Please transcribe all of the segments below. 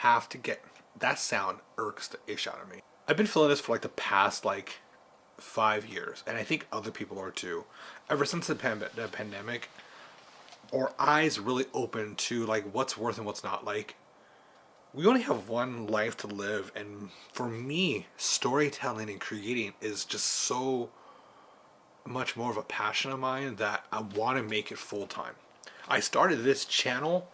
have to get, that sound irks the ish out of me. I've been feeling this for like the past like 5 years, and I think other people are too. Ever since the pandemic, our eyes really open to like what's worth and what's not. Like, we only have one life to live, and for me, storytelling and creating is just so much more of a passion of mine that I want to make it full time. I started this channel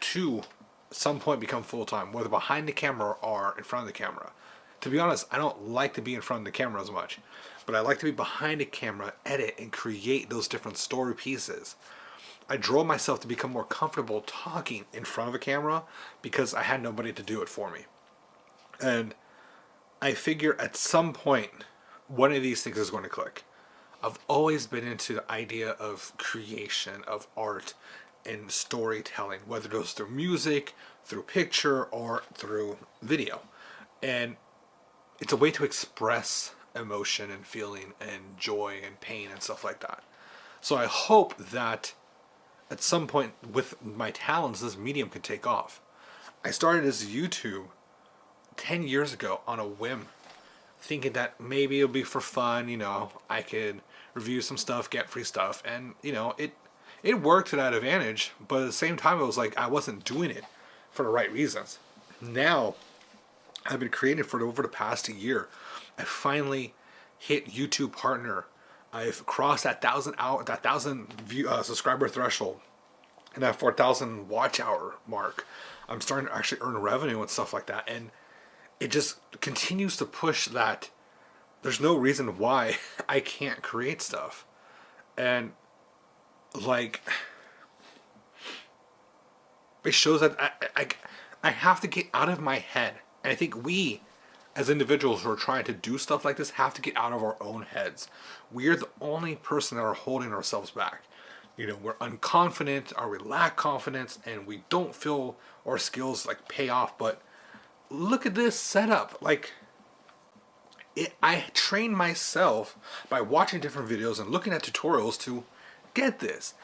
to some point become full time, whether behind the camera or in front of the camera. To be honest, I don't like to be in front of the camera as much, but I like to be behind the camera, edit, and create those different story pieces. I drove myself to become more comfortable talking in front of a camera because I had nobody to do it for me. And I figure at some point, one of these things is going to click. I've always been into the idea of creation, of art, and storytelling, whether it goes through music, through picture, or through video. And it's a way to express emotion and feeling and joy and pain and stuff like that. So I hope that at some point with my talents, this medium could take off. I started as YouTube 10 years ago on a whim, thinking that maybe it'll be for fun, I could review some stuff, get free stuff, and it worked to that advantage, but at the same time it was like I wasn't doing it for the right reasons. Now I've been creating for over the past year. I finally hit YouTube partner. I've crossed that 1,000 subscriber threshold, and that 4,000 watch hour mark. I'm starting to actually earn revenue and stuff like that, and it just continues to push that there's no reason why I can't create stuff. And like, it shows that I have to get out of my head. And I think we, as individuals who are trying to do stuff like this, have to get out of our own heads. We're the only person that are holding ourselves back. We're unconfident, or we lack confidence, and we don't feel our skills like pay off. But look at this setup. Like, I trained myself by watching different videos and looking at tutorials to get this.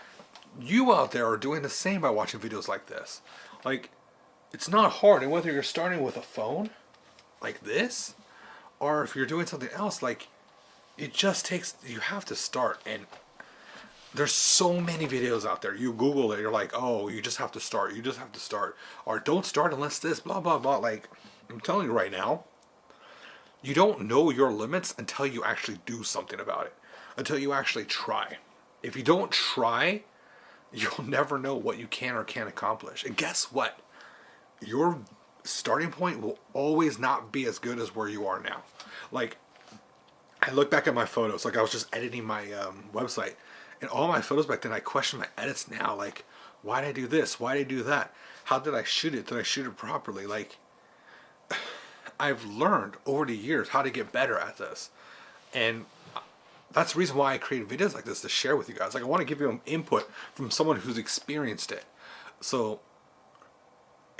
You out there are doing the same by watching videos like this. Like, it's not hard. And whether you're starting with a phone like this, or if you're doing something else, like, it just takes, you have to start. And there's so many videos out there. You Google it, you're like, oh, you just have to start. You just have to start. Or don't start unless this, blah, blah, blah. Like, I'm telling you right now, you don't know your limits until you actually do something about it. Until you actually try. If you don't try, you'll never know what you can or can't accomplish. And guess what? Your starting point will always not be as good as where you are now. Like, I look back at my photos, like I was just editing my website, and all my photos back then, I question my edits now. Like, why did I do this? Why did I do that? How did I shoot it? Did I shoot it properly? Like, I've learned over the years how to get better at this. And that's the reason why I create videos like this, to share with you guys. Like, I want to give you an input from someone who's experienced it. So,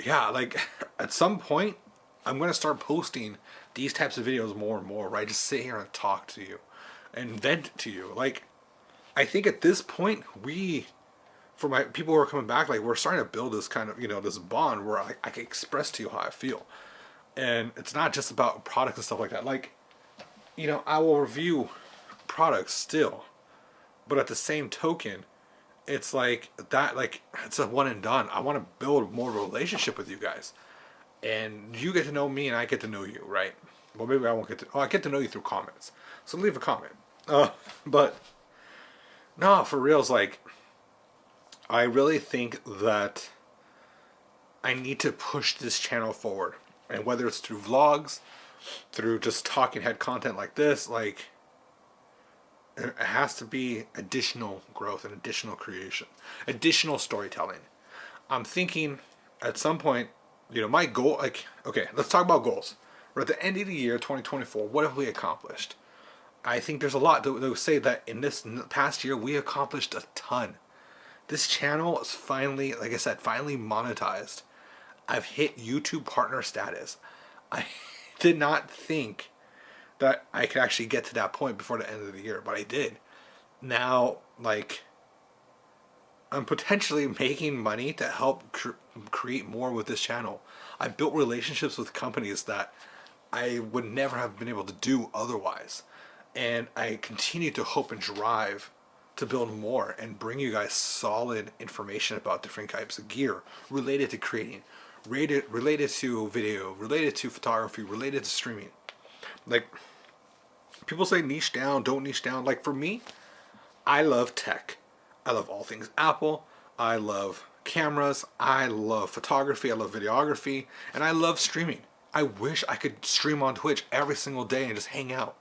yeah, like, at some point, I'm going to start posting these types of videos more and more, right? Just sit here and talk to you and vent to you. Like, I think at this point, for my people who are coming back, like, we're starting to build this kind of, this bond where I can express to you how I feel. And it's not just about products and stuff like that. Like, I will review products still, but at the same token, it's like that, like, it's a one and done. I want to build more of a relationship with you guys, and you get to know me and I get to know you, right? Well, maybe I won't I get to know you through comments, so leave a comment. But no, for reals, like, I really think that I need to push this channel forward, and whether it's through vlogs, through just talking head content like this, like, it has to be additional growth and additional creation, additional storytelling. I'm thinking at some point, my goal, like, okay, let's talk about goals. We're at the end of the year, 2024. What have we accomplished? I think there's a lot to say that in this past year, we accomplished a ton. This channel is finally, like I said, finally monetized. I've hit YouTube partner status. I did not think that I could actually get to that point before the end of the year, but I did. Now, like, I'm potentially making money to help create more with this channel. I built relationships with companies that I would never have been able to do otherwise. And I continue to hope and drive to build more and bring you guys solid information about different types of gear related to creating, related to video, related to photography, related to streaming. Like, people say niche down, don't niche down. Like, for me, I love tech. I love all things Apple. I love cameras. I love photography. I love videography. And I love streaming. I wish I could stream on Twitch every single day and just hang out.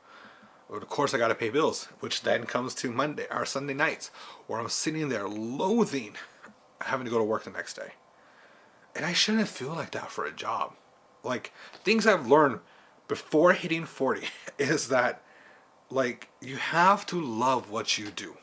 But of course, I got to pay bills, which then comes to Monday or Sunday nights, where I'm sitting there loathing having to go to work the next day. And I shouldn't feel like that for a job. Like, things I've learned before hitting 40 is that, like, you have to love what you do.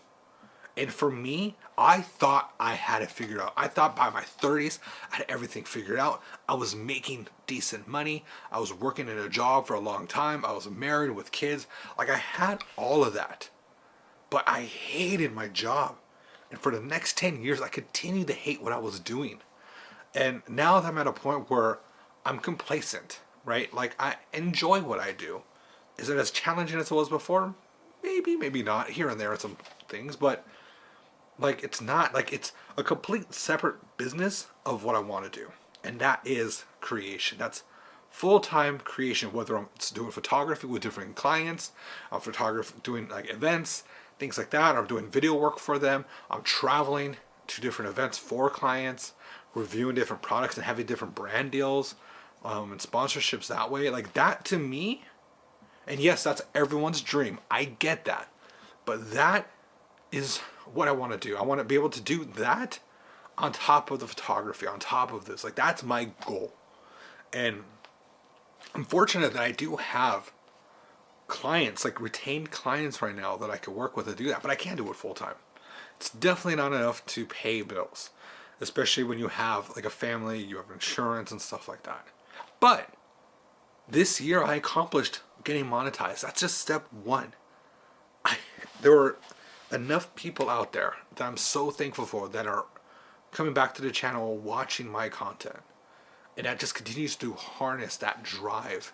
And for me, I thought I had it figured out. I thought by my 30s, I had everything figured out. I was making decent money. I was working in a job for a long time. I was married with kids. Like, I had all of that. But I hated my job. And for the next 10 years, I continued to hate what I was doing. And now that I'm at a point where I'm complacent, right? Like, I enjoy what I do. Is it as challenging as it was before? Maybe, maybe not. Here and there are some things, but like, it's not, like, it's a complete separate business of what I want to do. And that is creation. That's full-time creation, whether I'm doing photography with different clients, I'm doing like events, things like that, or I'm doing video work for them, I'm traveling to different events for clients, reviewing different products and having different brand deals, and sponsorships that way. Like, that to me, and yes, that's everyone's dream. I get that. But that is what I want to do. I want to be able to do that on top of the photography, on top of this. Like, that's my goal. And I'm fortunate that I do have clients, like retained clients right now that I could work with to do that, but I can't do it full time. It's definitely not enough to pay bills, especially when you have like a family, you have insurance and stuff like that. But this year I accomplished getting monetized. That's just step one. There were enough people out there that I'm so thankful for that are coming back to the channel, watching my content. And that just continues to harness that drive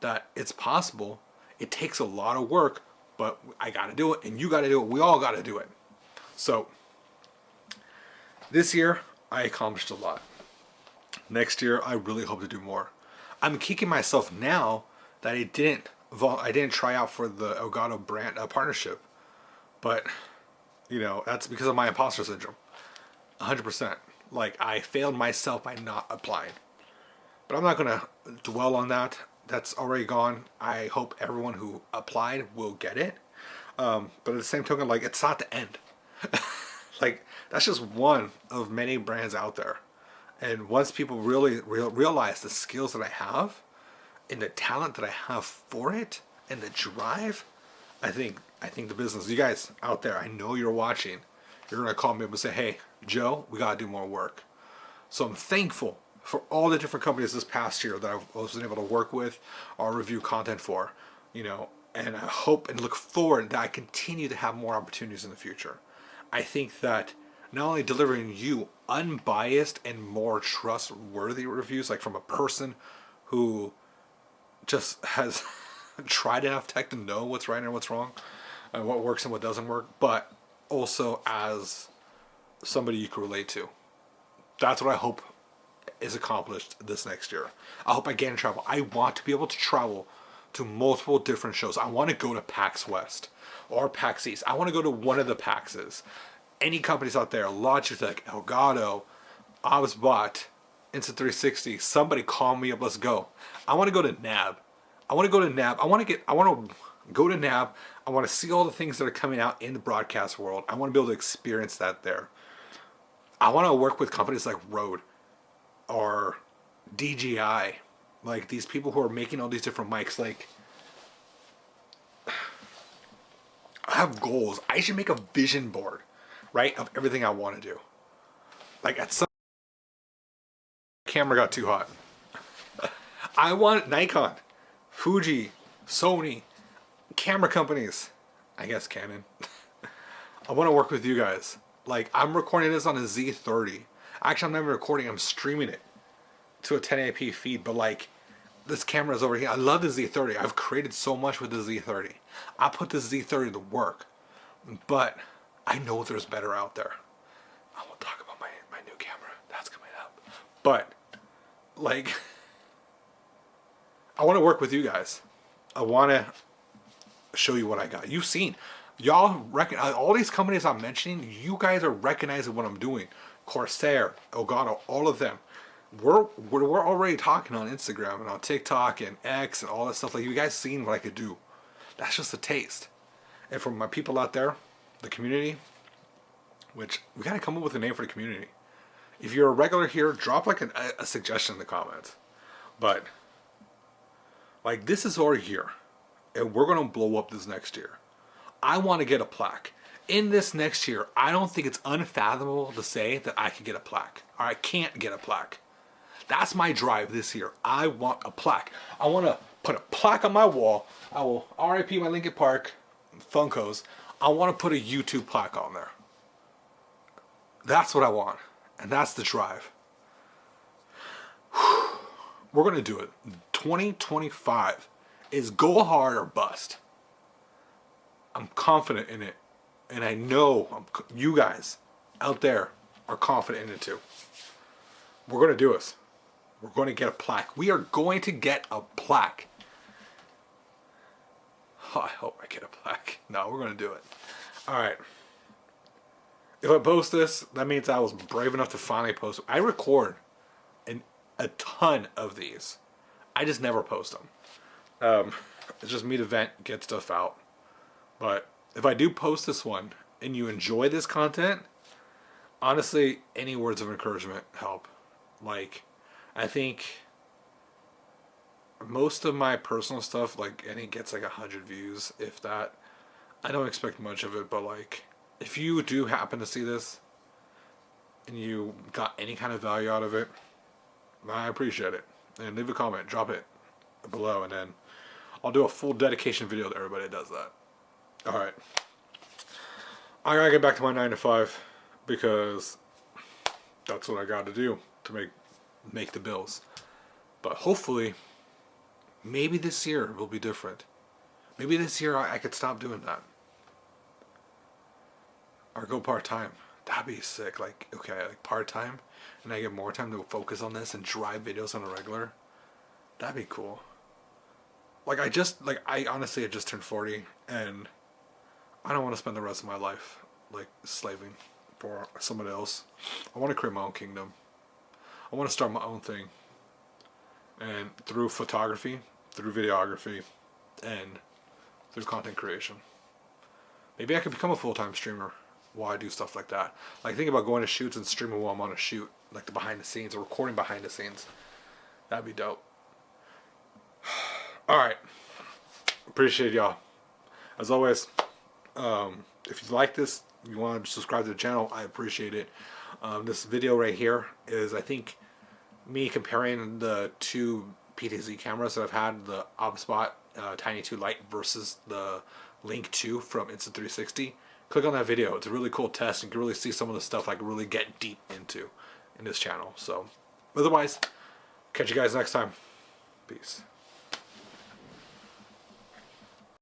that it's possible. It takes a lot of work, but I got to do it, and you got to do it. We all got to do it. So this year I accomplished a lot. Next year I really hope to do more. I'm kicking myself now that I didn't try out for the Elgato brand partnership. But, you know, that's because of my imposter syndrome. 100%. Like, I failed myself by not applying. But I'm not going to dwell on that. That's already gone. I hope everyone who applied will get it. But at the same token, like, it's not the end. Like, that's just one of many brands out there. And once people really realize the skills that I have and the talent that I have for it and the drive, I think the business, you guys out there, I know you're watching, you're going to call me up and say, hey, Joe, we got to do more work. So I'm thankful for all the different companies this past year that I was able to work with or review content for, you know, and I hope and look forward that I continue to have more opportunities in the future. I think that not only delivering you unbiased and more trustworthy reviews, like from a person who just has tried enough tech to know what's right and what's wrong and what works and what doesn't work, but also as somebody you can relate to. That's what I hope is accomplished this next year. I hope I get to travel. I want to be able to travel to multiple different shows. I want to go to PAX West or PAX East. I want to go to one of the PAXs. Any companies out there, Logitech, Elgato, Obsbot, Insta360, somebody call me up, let's go. I want to go to NAB. I want to go to NAB. I want to go to NAB. I want to see all the things that are coming out in the broadcast world. I want to be able to experience that there. I want to work with companies like Rode or DJI, like these people who are making all these different mics. Like, I have goals. I should make a vision board, right, of everything I want to do. Like, at some camera got too hot. I want Nikon, Fuji, Sony, camera companies, I guess Canon. I want to work with you guys. Like, I'm recording this on a Z30. Actually, I'm not even recording. I'm streaming it to a 1080p feed. But like, this camera is over here. I love the Z30. I've created so much with the Z30. I put the Z30 to work. But I know there's better out there. I won't talk about my new camera. That's coming up. But, like, I want to work with you guys. I want to show you what I got. You've seen. Y'all recognize all these companies I'm mentioning. You guys are recognizing what I'm doing. Corsair, Elgato, all of them. We're already talking on Instagram and on TikTok and X and all that stuff. Like, you guys seen what I could do. That's just a taste. And for my people out there, the community, which we got to come up with a name for the community. If you're a regular here, drop like a suggestion in the comments. But, like, this is our year. And we're going to blow up this next year. I want to get a plaque. In this next year, I don't think it's unfathomable to say that I can get a plaque. Or I can't get a plaque. That's my drive this year. I want a plaque. I want to put a plaque on my wall. I will RIP my Linkin Park Funkos. I want to put a YouTube plaque on there. That's what I want. And that's the drive. We're going to do it. 2025 is go hard or bust. I'm confident in it. And I know you guys out there are confident in it too. We're going to do this. We're going to get a plaque. We are going to get a plaque. Oh, I hope I get a plaque. No, we're going to do it. Alright. If I post this, that means I was brave enough to finally post it. I record a ton of these. I just never post them. It's just me to vent, get stuff out. But if I do post this one and you enjoy this content, honestly, any words of encouragement help. Like, I think most of my personal stuff, like, I think gets like 100 views, if that. I don't expect much of it, but like, if you do happen to see this and you got any kind of value out of it, I appreciate it. And leave a comment, drop it below, and then I'll do a full dedication video to everybody that does that. Alright. I gotta get back to my 9 to 5 because that's what I gotta do to make the bills. But hopefully, maybe this year will be different. Maybe this year I could stop doing that. Or go part-time. That'd be sick. Like, okay, like part-time, and I get more time to focus on this and drive videos on a regular. That'd be cool. Like, I honestly just turned 40, and I don't want to spend the rest of my life, like, slaving for someone else. I want to create my own kingdom. I want to start my own thing. And through photography, through videography, and through content creation. Maybe I could become a full-time streamer while I do stuff like that. Like, think about going to shoots and streaming while I'm on a shoot. Like the behind the scenes, or recording behind the scenes. That'd be dope. Alright. Appreciate y'all. As always, if you like this, you want to subscribe to the channel, I appreciate it. This video right here is, I think, me comparing the two PTZ cameras that I've had, the ObSpot Tiny 2 Lite versus the Link 2 from Insta360. Click on that video. It's a really cool test. You can really see some of the stuff I can really get deep into in this channel. So, otherwise, catch you guys next time. Peace.